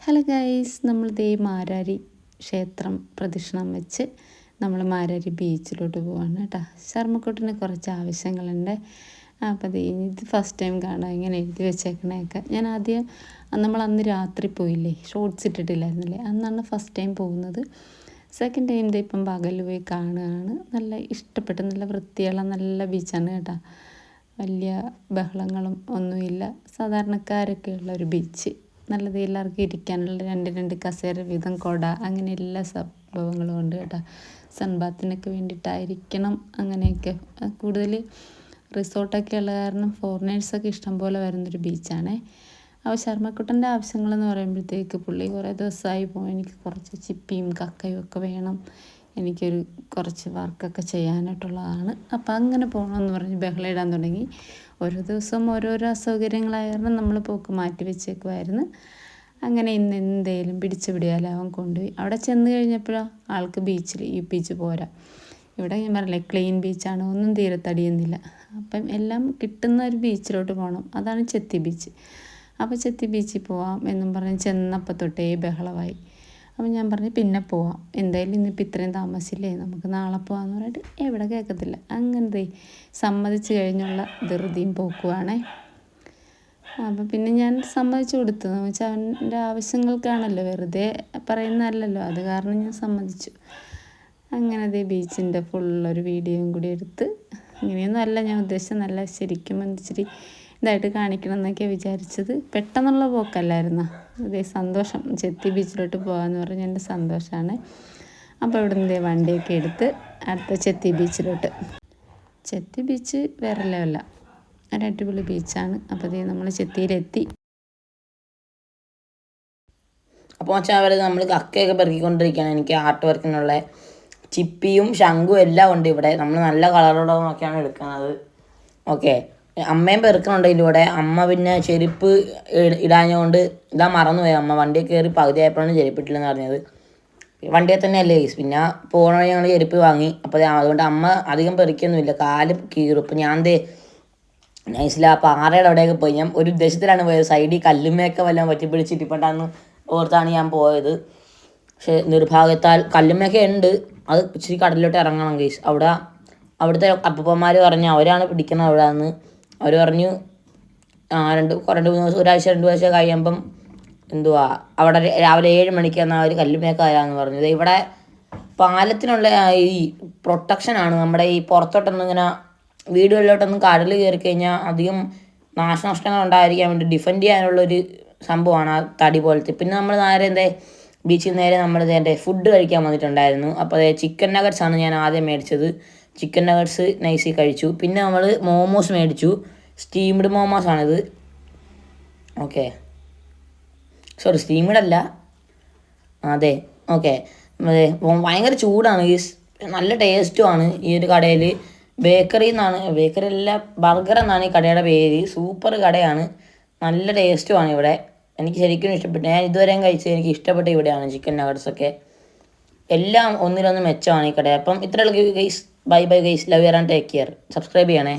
Hello guys, നമ്മൾ മാരാരി ക്ഷേത്രം പ്രദക്ഷിണം വെച്ച് നമ്മൾ മാരാരി ബീച്ചിലോട്ട് പോവാണ് കേട്ടോ. ശർമ്മക്കുട്ടിന് കുറച്ച് ആവശ്യങ്ങളുണ്ട്. അപ്പോൾ ഇത് ഫസ്റ്റ് ടൈം കാണാം ഇങ്ങനെ എഴുതി വെച്ചേക്കണേയൊക്കെ. ഞാൻ ആദ്യം നമ്മൾ അന്ന് രാത്രി പോയില്ലേ, ഷോർട്ട്സ് ഇട്ടിട്ടില്ലായിരുന്നില്ലേ, അന്നാണ് ഫസ്റ്റ് ടൈം പോകുന്നത്. സെക്കൻഡ് ടൈം ഇപ്പം പകൽ പോയി കാണുകയാണ്. നല്ല ഇഷ്ടപ്പെട്ട്, നല്ല വൃത്തിയുള്ള നല്ല ബീച്ചാണ് കേട്ടോ. വലിയ ബഹളങ്ങളും ഒന്നുമില്ല, സാധാരണക്കാരൊക്കെ ഉള്ള ഒരു ബീച്ച്. നല്ലത്, എല്ലാവർക്കും ഇരിക്കാനുള്ള രണ്ട് കസേര വീതം, കൊട, അങ്ങനെ എല്ലാ സംഭവങ്ങളും ഉണ്ട് കേട്ടോ. സൺബാത്തിനൊക്കെ വേണ്ടിയിട്ടായിരിക്കണം അങ്ങനെയൊക്കെ. കൂടുതൽ റിസോർട്ടൊക്കെ ഉള്ള കാരണം ഫോറിനേഴ്സൊക്കെ ഇഷ്ടംപോലെ വരുന്നൊരു ബീച്ചാണേ. അപ്പോൾ ശർമ്മക്കുട്ടൻ്റെ ആവശ്യങ്ങളെന്ന് പറയുമ്പോഴത്തേക്ക് പുള്ളി കുറേ ദിവസമായി പോകും, എനിക്ക് കുറച്ച് ചിപ്പിയും കക്കയും ഒക്കെ വേണം, എനിക്കൊരു കുറച്ച് വർക്കൊക്കെ ചെയ്യാനായിട്ടുള്ളതാണ്. അപ്പോൾ അങ്ങനെ പോകണമെന്ന് പറഞ്ഞ് ബഹളയിടാൻ തുടങ്ങി. ഓരോ ദിവസവും ഓരോരോ അസൗകര്യങ്ങളായ കാരണം നമ്മൾ പോക്ക് മാറ്റി വെച്ചേക്കുമായിരുന്നു. അങ്ങനെ ഇന്ന് എന്തേലും പിടിച്ച് പിടിയാലും അവൻ കൊണ്ടുപോയി. അവിടെ ചെന്ന് കഴിഞ്ഞപ്പോഴോ ആൾക്ക് ഈ ബീച്ച് പോരാ. ഇവിടെ ഞാൻ പറഞ്ഞില്ലേ, ക്ലീൻ ബീച്ചാണ്, ഒന്നും തീരെ തടിയുന്നില്ല. അപ്പം എല്ലാം കിട്ടുന്ന ഒരു ബീച്ചിലോട്ട് പോകണം, അതാണ് ചെത്തി ബീച്ച്. അപ്പോൾ ചെത്തി ബീച്ചിൽ പോവാം എന്നും പറഞ്ഞ് ചെന്നപ്പോൾ തൊട്ടേ ബഹളമായി. അപ്പം ഞാൻ പറഞ്ഞു പിന്നെ പോവാം, എന്തായാലും ഇന്നിപ്പോൾ ഇത്രയും താമസിച്ചില്ലേ, നമുക്ക് നാളെ പോകാമെന്ന് പറഞ്ഞിട്ട് എവിടെ കേൾക്കത്തില്ല. അങ്ങനത്തെ സമ്മതിച്ച് കഴിഞ്ഞുള്ള ധൃതിയും പോക്കുവാണേ. അപ്പം പിന്നെ ഞാൻ സമ്മതിച്ചു കൊടുത്തു, എന്ന് വെച്ചാൽ അവൻ്റെ ആവശ്യങ്ങൾക്കാണല്ലോ, വെറുതെ പറയുന്നതല്ലല്ലോ, അത് കാരണം ഞാൻ സമ്മതിച്ചു. അങ്ങനെ ബീച്ചിൻ്റെ ഫുള്ളൊരു വീഡിയോയും കൂടി എടുത്ത്, ഇങ്ങനെയൊന്നും അല്ല ഞാൻ ഉദ്ദേശിച്ചത്, നല്ല ശരിക്കും ഇച്ചിരി ഇതായിട്ട് കാണിക്കണം എന്നൊക്കെ വിചാരിച്ചത്. പെട്ടെന്നുള്ള പോക്കല്ലായിരുന്നു. സന്തോഷം, ചെത്തി ബീച്ചിലോട്ട് പോകാമെന്ന് പറഞ്ഞ് എൻ്റെ സന്തോഷമാണ്. അപ്പോൾ ഇവിടെ നിന്ന് വണ്ടിയൊക്കെ എടുത്ത് അടുത്ത ചെത്തി ബീച്ചിലോട്ട്. ചെത്തി ബീച്ച് വേറെ ലെവല, ഒരു അടിപൊളി ബീച്ചാണ്. അപ്പോൾ നമ്മൾ ചെത്തിയിലെത്തി. അപ്പോൾ വെച്ചാൽ നമ്മൾ കക്കയൊക്കെ പെറുക്കിക്കൊണ്ടിരിക്കുകയാണ്. എനിക്ക് ആർട്ട് വർക്കിനുള്ള ചിപ്പിയും ശംഖും എല്ലാം ഉണ്ട് ഇവിടെ. നമ്മൾ നല്ല കളറോടെ നോക്കിയാണ് എടുക്കുന്നത്. ഓക്കെ, അമ്മയും പെറുക്കണുണ്ട് ഇതിൻ്റെ കൂടെ. അമ്മ പിന്നെ ചെരുപ്പ് ഇടാഞ്ഞുകൊണ്ട് ഇതാ മറന്നുപോയി. അമ്മ വണ്ടിയിൽ കയറി പകുതി ആയപ്പോഴാണ് ചെരുപ്പിട്ടില്ലെന്ന് പറഞ്ഞത്. വണ്ടിയിൽ തന്നെ അല്ലേ, പിന്നെ പോകണ വഴി ഞങ്ങൾ ചെരുപ്പ് വാങ്ങി. അപ്പോൾ അതുകൊണ്ട് അമ്മ അധികം പെറുക്കിയൊന്നുമില്ല, കാല് കീറും. ഇപ്പം ഞാൻ നൈസിൽ ആ പാറയുടെ അവിടെയൊക്കെ പോയി. ഞാൻ ഒരു ഉദ്ദേശത്തിലാണ് പോയത്, സൈഡിൽ കല്ലുമ്മയൊക്കെ വല്ലതും പറ്റി പിടിച്ചിട്ടിപ്പെട്ടാന്ന് ഓർത്താണ് ഞാൻ പോയത്. പക്ഷേ നിർഭാഗ്യത്താൽ കല്ലുമ്മയൊക്കെ ഉണ്ട്, അത് ഇച്ചിരി കടലിലോട്ട് ഇറങ്ങണം ഗൈസ്. അവിടുത്തെ അപ്പൂപ്പന്മാർ പറഞ്ഞു അവരാണ് പിടിക്കുന്നത് അവിടെ നിന്ന്. അവർ പറഞ്ഞു രണ്ട് മൂന്ന് ദിവസം, ഒരാഴ്ച 2 ആഴ്ച കഴിയുമ്പം അവിടെ രാവിലെ 7 മണിക്ക് എന്നാൽ അവർ കല്ലുമേക്ക വരാമെന്ന് പറഞ്ഞത്. ഇവിടെ പാലത്തിനുള്ള ഈ പ്രൊട്ടക്ഷനാണ്. നമ്മുടെ ഈ പുറത്തോട്ടൊന്നും ഇങ്ങനെ വീടുകളിലോട്ടൊന്നും കടൽ കയറി കഴിഞ്ഞാൽ അധികം നാശനഷ്ടങ്ങൾ ഉണ്ടായിരിക്കാൻ വേണ്ടി ഡിഫെൻഡ് ചെയ്യാനുള്ളൊരു സംഭവമാണ് ആ തടി പോലത്തെ. പിന്നെ നമ്മൾ നേരെ ബീച്ചിൽ നേരെ നമ്മൾ ഫുഡ് കഴിക്കാൻ വന്നിട്ടുണ്ടായിരുന്നു. അപ്പോൾ ചിക്കൻ നഗറ്റ്സ് ആണ് ഞാൻ ആദ്യം മേടിച്ചത്. ചിക്കൻ നഗറ്റ്സ് നൈസിൽ കഴിച്ചു. പിന്നെ നമ്മൾ മോമോസ് മേടിച്ചു, സ്റ്റീംഡ് മോമോസ് ആണിത്. ഓക്കെ, സോറി സ്റ്റീംഡ് അല്ല, അതെ. ഓക്കെ, അതെ, ഭയങ്കര ചൂടാണ് ഈ, നല്ല ടേസ്റ്റുമാണ് ഈ ഒരു കടയിൽ. ബേക്കറി അല്ല, ബർഗർ എന്നാണ് ഈ കടയുടെ പേര്. സൂപ്പർ കടയാണ്, നല്ല ടേസ്റ്റുമാണ് ഇവിടെ. എനിക്ക് ശരിക്കും ഇഷ്ടപ്പെട്ടു. ഞാൻ ഇതുവരെയും കഴിച്ചത് എനിക്ക് ഇഷ്ടപ്പെട്ട ഇവിടെയാണ് ചിക്കൻ നഗറ്റ്സൊക്കെ. എല്ലാം ഒന്നിലൊന്ന് മെച്ചമാണ് ഈ കട. അപ്പം ഇത്രയുള്ള guys, bye bye guys, love you and take care. Subscribe ചെയ്യണേ.